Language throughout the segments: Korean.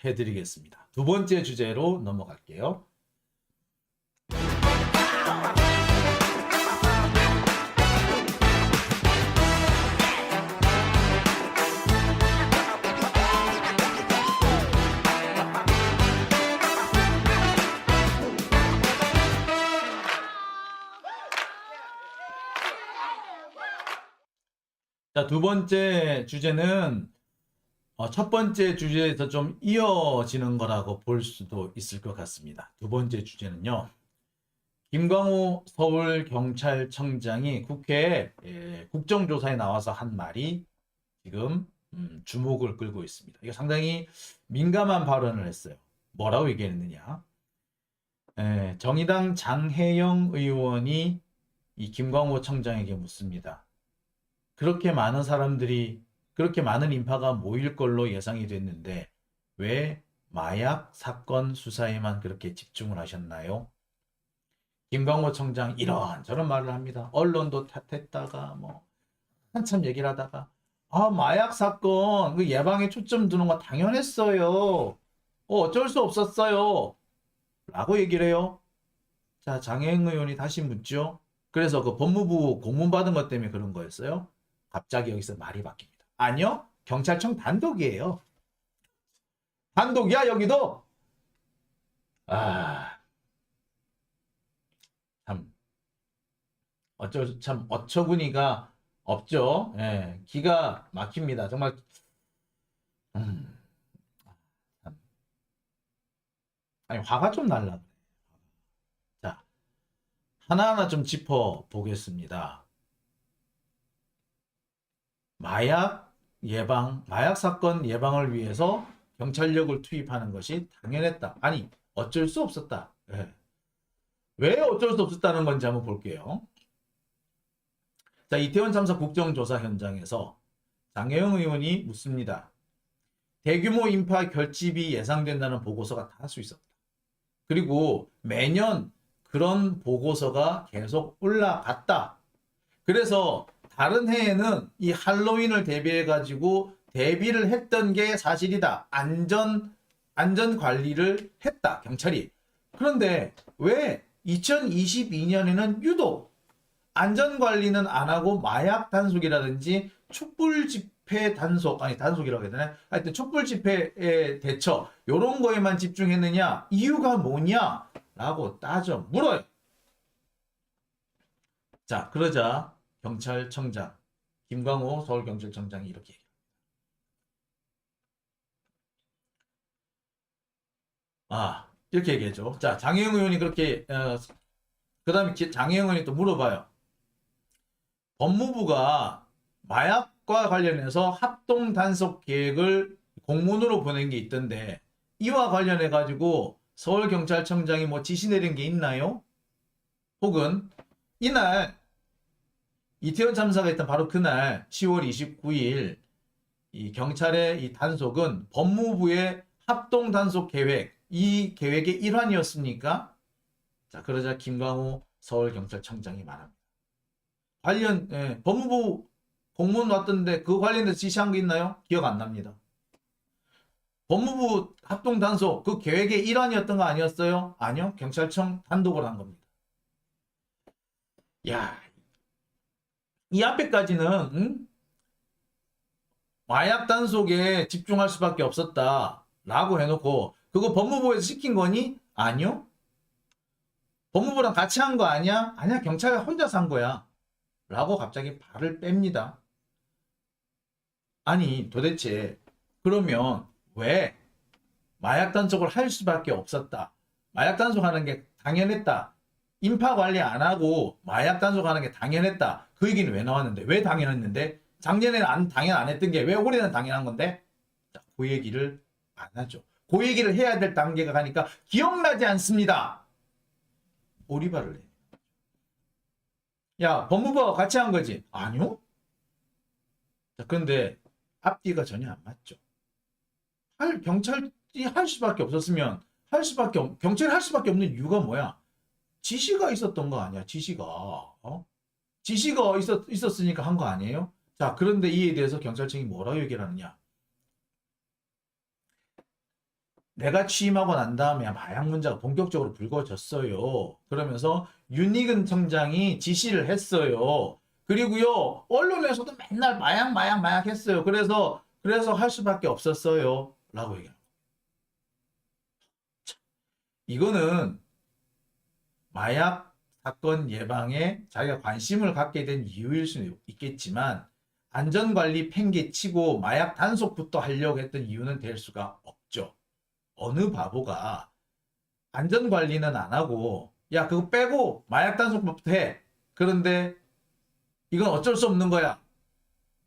해드리겠습니다. 두 번째 주제로 넘어갈게요. 자, 두 번째 주제는 첫 번째 주제에서 좀 이어지는 거라고 볼 수도 있을 것 같습니다. 두 번째 주제는요. 김광호 서울경찰청장이 국회에 국정조사에 나와서 한 말이 지금 주목을 끌고 있습니다. 이거 상당히 민감한 발언을 했어요. 뭐라고 얘기했느냐. 정의당 장혜영 의원이 이 김광호 청장에게 묻습니다. 그렇게 많은 사람들이, 그렇게 많은 인파가 모일 걸로 예상이 됐는데 왜 마약 사건 수사에만 그렇게 집중을 하셨나요? 김광호 청장 이런저런 말을 합니다. 언론도 탓했다가 뭐 한참 얘기를 하다가 마약 사건 그 예방에 초점 두는 거 당연했어요. 어쩔 수 없었어요. 라고 얘기를 해요. 자, 장혜영 의원이 다시 묻죠. 그래서 그 법무부 공문 받은 것 때문에 그런 거였어요? 갑자기 여기서 말이 바뀝니다. 아니요. 경찰청 단독이에요. 단독이야 여기도. 참 어처구니가 없죠. 예, 기가 막힙니다. 정말 아니 화가 좀 날라. 자, 하나하나 좀 짚어 보겠습니다. 마약 사건 예방을 위해서 경찰력을 투입하는 것이 당연했다. 아니, 어쩔 수 없었다. 예. 왜 어쩔 수 없었다는 건지 한번 볼게요. 자, 이태원 참사 국정조사 현장에서 장혜영 의원이 묻습니다. 대규모 인파 결집이 예상된다는 보고서가 다수 있었다. 그리고 매년 그런 보고서가 계속 올라갔다. 그래서 다른 해에는 이 할로윈을 대비해 가지고 대비를 했던 게 사실이다. 안전 관리를 했다. 경찰이. 그런데 왜 2022년에는 유독 안전 관리는 안 하고 마약 단속이라든지 촛불 집회 단속이라고 해야 되나? 하여튼 촛불 집회의 대처 요런 거에만 집중했느냐? 이유가 뭐냐? 라고 따져 물어요. 자, 그러자 경찰청장 김광호 서울경찰청장이 이렇게 이렇게 얘기해줘. 자, 장혜영 의원이 그렇게 그 다음에 장혜영 의원이 또 물어봐요. 법무부가 마약과 관련해서 합동 단속 계획을 공문으로 보낸 게 있던데 이와 관련해 가지고 서울경찰청장이 뭐 지시 내린 게 있나요? 혹은 이날 이태원 참사가 있던 바로 그날 10월 29일 이 경찰의 이 단속은 법무부의 합동 단속 계획, 이 계획의 일환이었습니까? 자, 그러자 김광호 서울경찰청장이 말합니다. 법무부 공문 왔던데 그 관련해서 지시한 게 있나요? 기억 안 납니다. 법무부 합동 단속 그 계획의 일환이었던 거 아니었어요? 아니요. 경찰청 단독으로 한 겁니다. 야, 이 앞에까지는 마약 단속에 집중할 수밖에 없었다 라고 해놓고 그거 법무부에서 시킨 거니? 아니요. 법무부랑 같이 한 거 아니야? 아니야. 경찰이 혼자서 한 거야 라고 갑자기 발을 뺍니다. 아니 도대체 그러면 왜 마약 단속을 할 수밖에 없었다. 마약 단속하는 게 당연했다. 인파 관리 안 하고 마약 단속하는 게 당연했다. 그 얘기는 왜 나왔는데? 왜 당연했는데? 작년에는 당연 안 했던 게 왜 올해는 당연한 건데? 자, 그 얘기를 안 하죠. 그 얘기를 해야 될 단계가 가니까 기억나지 않습니다. 오리발을 해. 야, 법무부와 같이 한 거지? 아니요. 자, 그런데 앞뒤가 전혀 안 맞죠. 경찰이 할 수밖에 없었으면 경찰이 할 수밖에 없는 이유가 뭐야? 지시가 있었던 거 아니야? 지시가 있었으니까 한 거 아니에요? 자, 그런데 이에 대해서 경찰청이 뭐라고 얘기를 하느냐? 내가 취임하고 난 다음에 마약 문제가 본격적으로 불거졌어요. 그러면서 윤희근 청장이 지시를 했어요. 그리고요, 언론에서도 맨날 마약 했어요. 그래서 할 수밖에 없었어요. 라고 얘기해요. 이거는 마약 사건 예방에 자기가 관심을 갖게 된 이유일 수는 있겠지만, 안전관리 팽개치고 마약 단속부터 하려고 했던 이유는 될 수가 없죠. 어느 바보가 안전관리는 안 하고, 야, 그거 빼고 마약 단속부터 해. 그런데 이건 어쩔 수 없는 거야.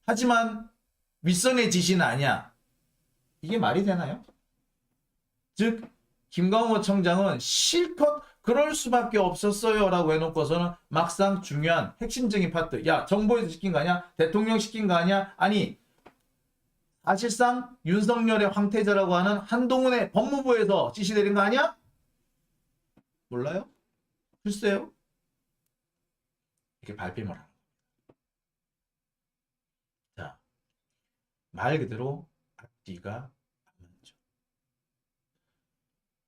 하지만 윗선의 지시는 아니야. 이게 말이 되나요? 즉, 김광호 청장은 실컷 그럴 수밖에 없었어요 라고 해놓고서는 막상 중요한 핵심적인 파트, 야, 정부에서 시킨 거 아니야? 대통령 시킨 거 아니야? 아니, 사실상 윤석열의 황태자라고 하는 한동훈의 법무부에서 지시 내린 거 아니야? 몰라요? 글쎄요. 이렇게 발뺌을 하는. 자, 말 그대로 앞뒤가 안 맞죠.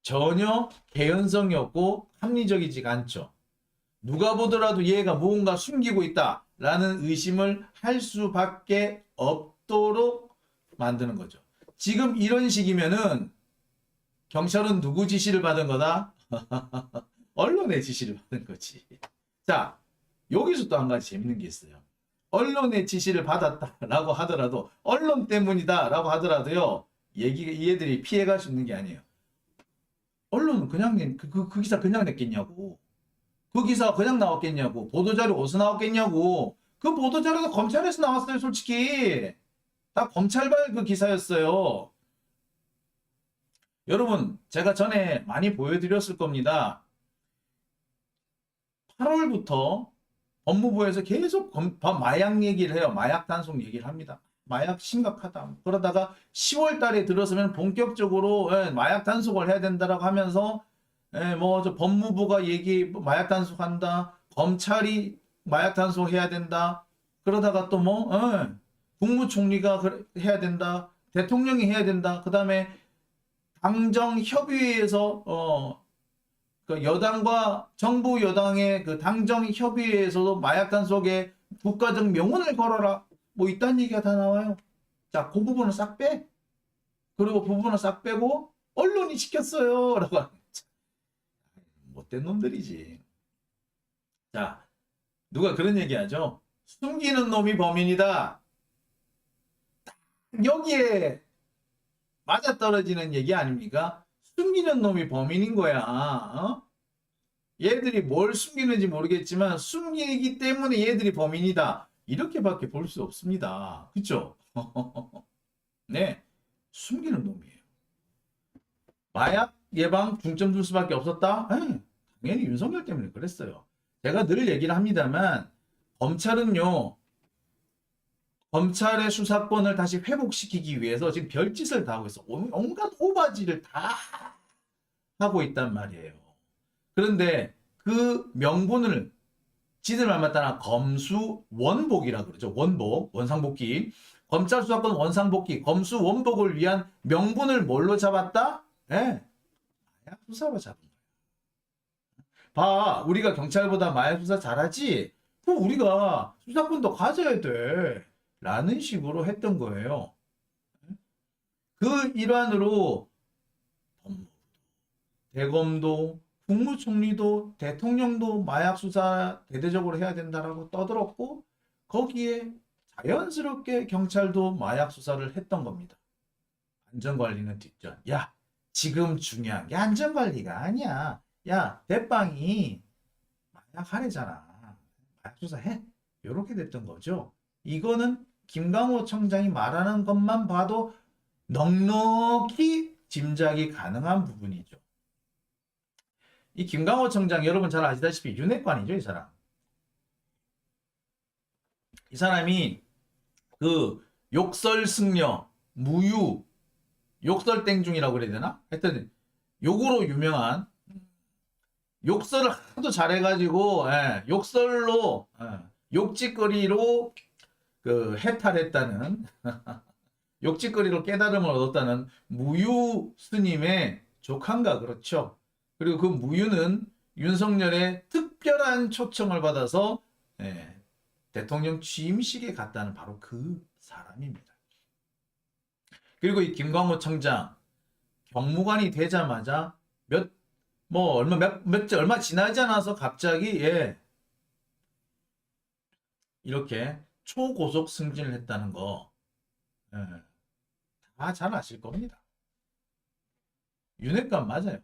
전혀 개연성이 없고 합리적이지가 않죠. 누가 보더라도 얘가 무언가 숨기고 있다라는 의심을 할 수밖에 없도록 만드는 거죠. 지금 이런 식이면은 경찰은 누구 지시를 받은 거다? 언론의 지시를 받은 거지. 자, 여기서 또 한 가지 재밌는 게 있어요. 언론의 지시를 받았다라고 하더라도, 언론 때문이다라고 하더라도요, 얘들이 피해갈 수 있는 게 아니에요. 언론은 그냥 그 기사 그냥 냈겠냐고. 그 기사 그냥 나왔겠냐고. 보도자료 어디서 나왔겠냐고. 그 보도자료가 검찰에서 나왔어요, 솔직히. 다 검찰발 그 기사였어요. 여러분, 제가 전에 많이 보여드렸을 겁니다. 8월부터 법무부에서 계속 마약 얘기를 해요. 마약 단속 얘기를 합니다. 마약 심각하다. 그러다가 10월 달에 들어서면 본격적으로 마약 단속을 해야 된다라고 하면서 저 법무부가 마약 단속한다. 검찰이 마약 단속해야 된다. 그러다가 또 국무총리가 해야 된다. 대통령이 해야 된다. 그 다음에 당정협의회에서 그 여당과 정부 여당의 그 당정협의회에서도 마약 단속에 국가적 명운을 걸어라. 뭐 이딴 얘기가 다 나와요. 자, 그 부분을 싹 빼. 그리고 그 부분을 싹 빼고 언론이 시켰어요. 라고 하는. 못된 놈들이지. 자, 누가 그런 얘기하죠. 숨기는 놈이 범인이다. 여기에 맞아떨어지는 얘기 아닙니까? 숨기는 놈이 범인인 거야. 어? 얘들이 뭘 숨기는지 모르겠지만 숨기기 때문에 얘들이 범인이다. 이렇게밖에 볼 수 없습니다. 그쵸? 네, 숨기는 놈이에요. 마약 예방 중점 둘 수밖에 없었다? 당연히 윤석열 때문에 그랬어요. 제가 늘 얘기를 합니다만 검찰은요, 검찰의 수사권을 다시 회복시키기 위해서 지금 별짓을 다 하고 있어. 온갖 오바지를 다 하고 있단 말이에요. 그런데 그 명분을 지들 말만 따라 검수원복이라고 그러죠. 원복, 원상복귀. 검찰 수사권 원상복귀, 검수원복을 위한 명분을 뭘로 잡았다? 예, 마약 수사로 잡은 거예요. 봐, 우리가 경찰보다 마약 수사 잘하지? 그럼 우리가 수사권도 가져야 돼. 라는 식으로 했던 거예요. 그 일환으로 대검도 국무총리도 대통령도 마약 수사 대대적으로 해야 된다라고 떠들었고 거기에 자연스럽게 경찰도 마약 수사를 했던 겁니다. 안전관리는 뒷전. 야, 지금 중요한 게 안전관리가 아니야. 야, 대빵이 마약 하래잖아. 마약 수사해. 이렇게 됐던 거죠. 이거는 김광호 청장이 말하는 것만 봐도 넉넉히 짐작이 가능한 부분이죠. 이 김광호 청장 여러분 잘 아시다시피 윤핵관이죠, 이 사람. 이 사람이 그 욕설승려, 무유, 욕설땡중이라고 그래야 되나? 하여튼 욕으로 유명한 욕설을 하도 잘해가지고 욕설로 욕짓거리로 그 해탈했다는 욕짓거리로 깨달음을 얻었다는 무유 스님의 조카인가 그렇죠. 그리고 그 무유는 윤석열의 특별한 초청을 받아서 대통령 취임식에 갔다는 바로 그 사람입니다. 그리고 이 김광호 청장 경무관이 되자마자 얼마 지나지 않아서 갑자기 이렇게 초고속 승진을 했다는 거 다 잘 아실 겁니다. 윤핵관 맞아요.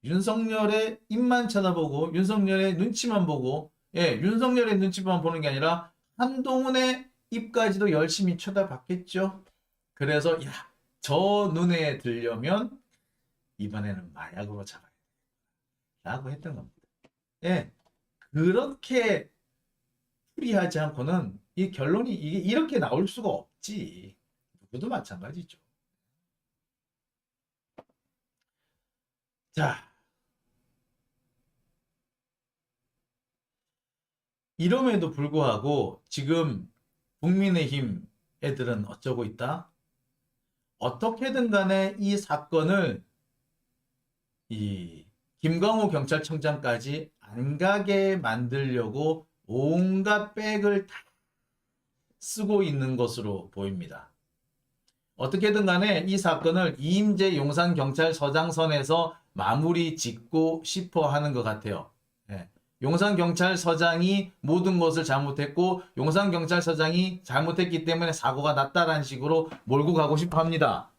윤석열의 입만 쳐다보고 윤석열의 눈치만 보고 윤석열의 눈치만 보는 게 아니라 한동훈의 입까지도 열심히 쳐다봤겠죠. 그래서 저 눈에 들려면 이번에는 마약으로 잡아야 돼 라고 했던 겁니다. 그렇게 풀이하지 않고는 이 결론이 이게 이렇게 나올 수가 없지. 누구도 마찬가지죠. 자, 이럼에도 불구하고 지금 국민의힘 애들은 어쩌고 있다? 어떻게든 간에 이 사건을 이 김광호 경찰청장까지 안 가게 만들려고 온갖 백을 다 쓰고 있는 것으로 보입니다. 어떻게든 간에 이 사건을 이임재 용산경찰서장 선에서 마무리 짓고 싶어 하는 것 같아요. 용산경찰서장이 모든 것을 잘못했고 용산경찰서장이 잘못했기 때문에 사고가 났다라는 식으로 몰고 가고 싶어 합니다.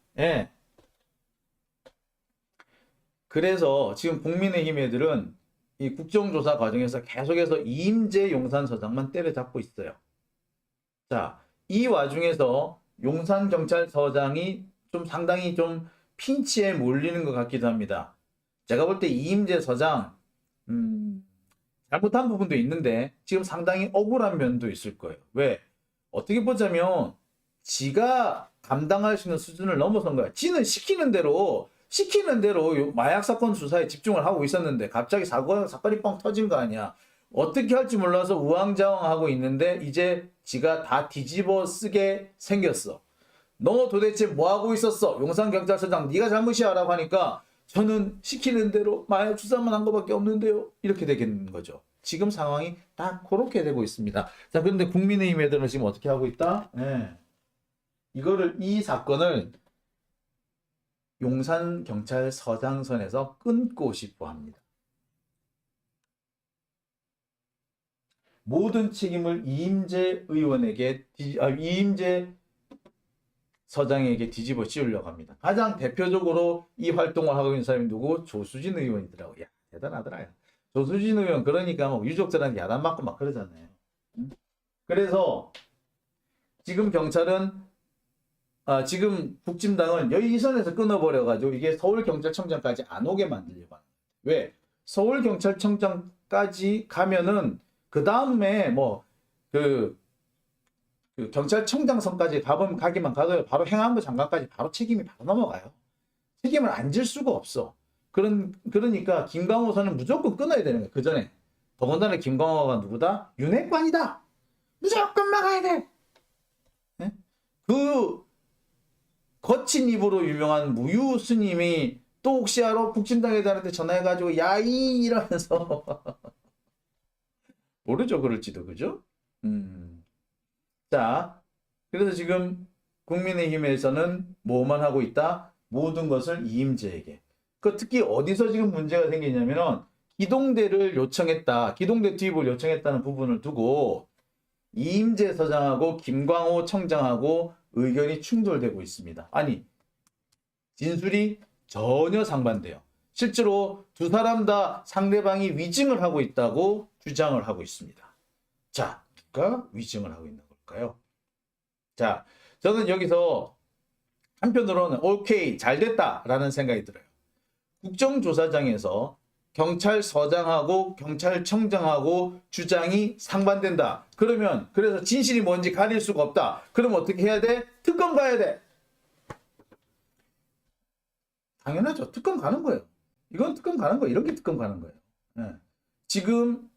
그래서 지금 국민의힘 애들은 이 국정조사 과정에서 계속해서 이임재 용산서장만 때려잡고 있어요. 자, 이 와중에서 용산경찰서장이 좀 상당히 좀 핀치에 몰리는 것 같기도 합니다. 제가 볼 때 이임재 서장 잘못한 부분도 있는데 지금 상당히 억울한 면도 있을 거예요. 왜? 어떻게 보자면 지가 감당할 수 있는 수준을 넘어선 거야. 지는 시키는 대로 마약 사건 수사에 집중을 하고 있었는데 갑자기 사건이 뻥 터진 거 아니야. 어떻게 할지 몰라서 우왕좌왕하고 있는데 이제 지가 다 뒤집어 쓰게 생겼어. 너 도대체 뭐 하고 있었어? 용산경찰서장 네가 잘못이야 라고 하니까 저는 시키는 대로 마약 수사만 한 것밖에 없는데요. 이렇게 되겠는 거죠. 지금 상황이 딱 그렇게 되고 있습니다. 자, 그런데 국민의힘 애들은 지금 어떻게 하고 있다? 이 사건을 용산경찰서장 선에서 끊고 싶어 합니다. 모든 책임을 이임재 서장에게 뒤집어 씌우려고 합니다. 가장 대표적으로 이 활동을 하고 있는 사람이 누구? 조수진 의원이더라고요. 대단하더라요. 조수진 의원 그러니까 뭐 유족들한테 야단 맞고 막 그러잖아요. 그래서 지금 경찰은 지금 국진당은 여기 이 선에서 끊어버려가지고 이게 서울경찰청장까지 안 오게 만들려고 하는 거예요. 왜? 서울경찰청장까지 가면은 그 다음에 그 경찰청장 선까지 가기만 가도 바로 행안부 장관까지 바로 책임이 바로 넘어가요. 책임을 안 질 수가 없어. 그러니까 김광호 선은 무조건 끊어야 되는 거야. 그 전에. 더군다나 김광호가 누구다? 윤핵관이다. 무조건 막아야 돼. 네? 그 거친 입으로 유명한 무유 스님이 또 혹시 알아? 국진당 애들한테 전화해가지고 야이 이러면서 모르죠. 그럴지도. 그죠? 자, 그래서 지금 국민의힘에서는 뭐만 하고 있다? 모든 것을 이임재에게. 특히 어디서 지금 문제가 생기냐면은 기동대를 요청했다. 기동대 투입을 요청했다는 부분을 두고 이임재 서장하고 김광호 청장하고 의견이 충돌되고 있습니다. 아니, 진술이 전혀 상반돼요. 실제로 두 사람 다 상대방이 위증을 하고 있다고 주장을 하고 있습니다. 자, 누가 위증을 하고 있는 걸까요? 자, 저는 여기서 한편으로는 오케이, 잘 됐다라는 생각이 들어요. 국정조사장에서 경찰서장하고 경찰청장하고 주장이 상반된다. 그래서 진실이 뭔지 가릴 수가 없다. 그러면 어떻게 해야 돼? 특검 가야 돼. 당연하죠. 특검 가는 거예요. 이건 특검 가는 거예요. 이렇게 특검 가는 거예요. 지금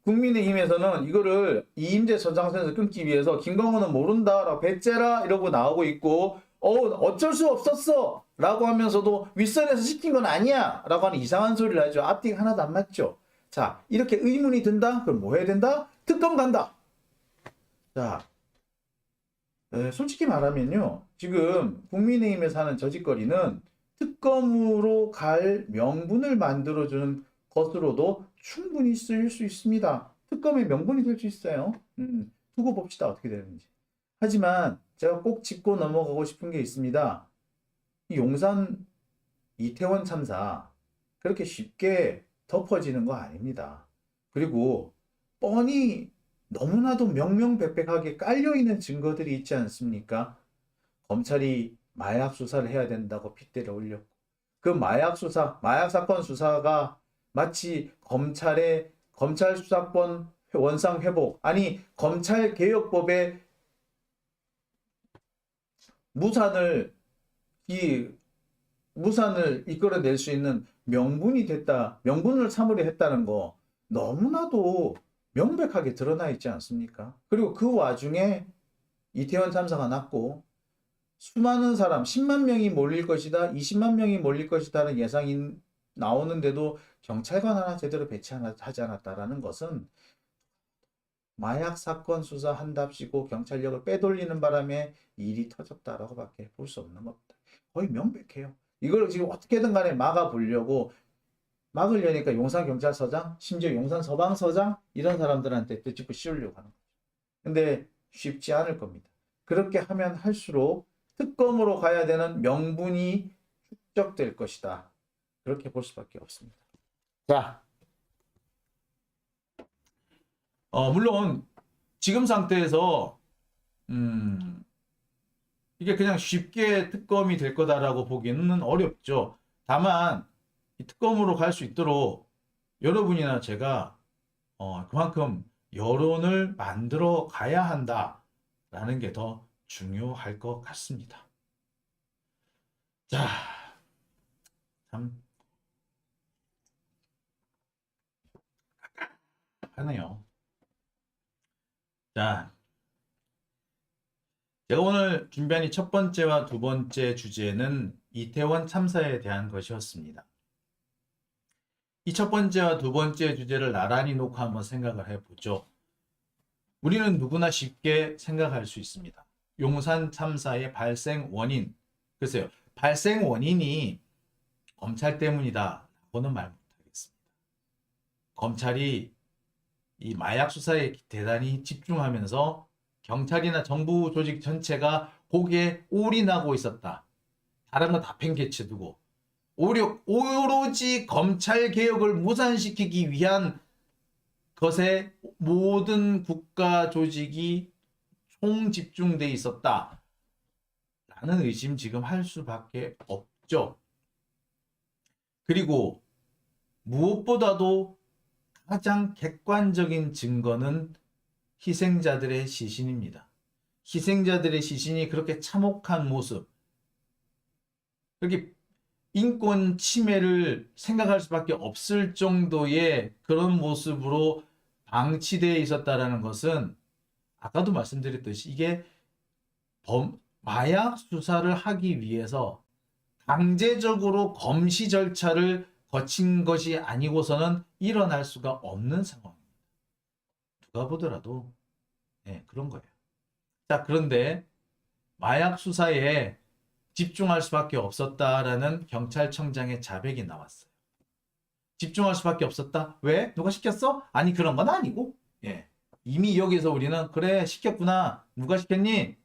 국민의힘에서는 이거를 이임재 서장 선에서 끊기 위해서 김광호는 모른다라고 배째라 이러고 나오고 있고 어쩔 수 없었어 라고 하면서도 윗선에서 시킨 건 아니야 라고 하는 이상한 소리를 하죠. 앞뒤가 하나도 안 맞죠. 자, 이렇게 의문이 든다? 그럼 뭐 해야 된다? 특검 간다. 자, 솔직히 말하면요. 지금 국민의힘에서 하는 저짓거리는 특검으로 갈 명분을 만들어주는 것으로도 충분히 쓰일 수 있습니다. 특검의 명분이 될 수 있어요. 두고 봅시다. 어떻게 되는지. 하지만 제가 꼭 짚고 넘어가고 싶은 게 있습니다. 이 용산 이태원 참사 그렇게 쉽게 덮어지는 거 아닙니다. 그리고 뻔히 너무나도 명명백백하게 깔려있는 증거들이 있지 않습니까? 검찰이 마약 수사를 해야 된다고 핏대를 올렸고 그 마약 수사, 마약 사건 수사가 마치 검찰 수사권 원상 회복 아니 검찰 개혁법의 무산을 이 무산을 이끌어낼 수 있는 명분이 됐다, 명분을 삼으려 했다는 거 너무나도 명백하게 드러나 있지 않습니까? 그리고 그 와중에 이태원 참사가 났고 수많은 사람, 10만 명이 몰릴 것이다, 20만 명이 몰릴 것이다는 예상이 나오는데도 경찰관 하나 제대로 배치하지 않았다라는 것은 마약 사건 수사한답시고 경찰력을 빼돌리는 바람에 일이 터졌다라고 밖에 볼 수 없는 겁니다. 거의 명백해요. 이걸 지금 어떻게든 간에 막아보려고 막으려니까 용산경찰서장, 심지어 용산서방서장 이런 사람들한테 떼집고 씌우려고 하는 거죠. 근데 쉽지 않을 겁니다. 그렇게 하면 할수록 특검으로 가야 되는 명분이 축적될 것이다. 그렇게 볼 수밖에 없습니다. 자, 물론 지금 상태에서 이게 그냥 쉽게 특검이 될 거다라고 보기는 어렵죠. 다만 이 특검으로 갈 수 있도록 여러분이나 제가 그만큼 여론을 만들어 가야 한다라는 게 더 중요할 것 같습니다. 자, 참 하네요. 자, 제가 오늘 준비한 이 첫 번째와 두 번째 주제는 이태원 참사에 대한 것이었습니다. 이 첫 번째와 두 번째 주제를 나란히 놓고 한번 생각을 해보죠. 우리는 누구나 쉽게 생각할 수 있습니다. 용산 참사의 발생 원인, 글쎄요, 발생 원인이 검찰 때문이다 라고는 말 못하겠습니다. 검찰이 이 마약 수사에 대단히 집중하면서 경찰이나 정부 조직 전체가 거기에 올인하고 있었다. 다른 거 다 팽개쳐두고 오로지 검찰 개혁을 무산시키기 위한 것에 모든 국가 조직이 총집중돼 있었다. 라는 의심 지금 할 수밖에 없죠. 그리고 무엇보다도 가장 객관적인 증거는 희생자들의 시신입니다. 희생자들의 시신이 그렇게 참혹한 모습, 그렇게 인권 침해를 생각할 수밖에 없을 정도의 그런 모습으로 방치되어 있었다는 것은 아까도 말씀드렸듯이 이게 마약 수사를 하기 위해서 강제적으로 검시 절차를 거친 것이 아니고서는 일어날 수가 없는 상황입니다. 누가 보더라도 그런 거예요. 자, 그런데 마약 수사에 집중할 수밖에 없었다라는 경찰청장의 자백이 나왔어요. 집중할 수밖에 없었다? 왜? 누가 시켰어? 아니, 그런 건 아니고. 이미 여기서 우리는 그래, 시켰구나. 누가 시켰니?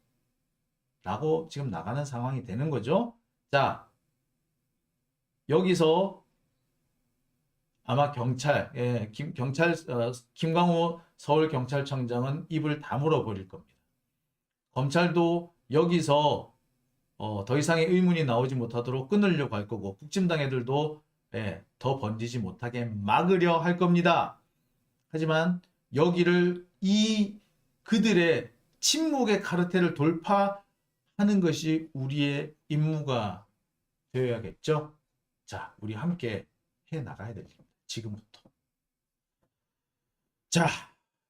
라고 지금 나가는 상황이 되는 거죠. 자, 여기서 아마 김광호 서울경찰청장은 입을 다물어 버릴 겁니다. 검찰도 여기서 더 이상의 의문이 나오지 못하도록 끊으려고 할 거고 국힘당 애들도 더 번지지 못하게 막으려 할 겁니다. 하지만 여기를 그들의 침묵의 카르텔을 돌파하는 것이 우리의 임무가 되어야겠죠. 자, 우리 함께 해나가야 됩니다. 지금부터. 자,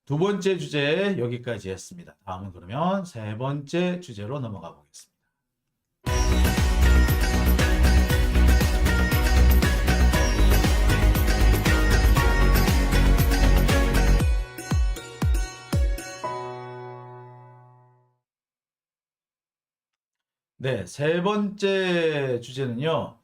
두 번째 주제 여기까지 했습니다. 다음은 그러면 세 번째 주제로 넘어가 보겠습니다. 네, 세 번째 주제는요.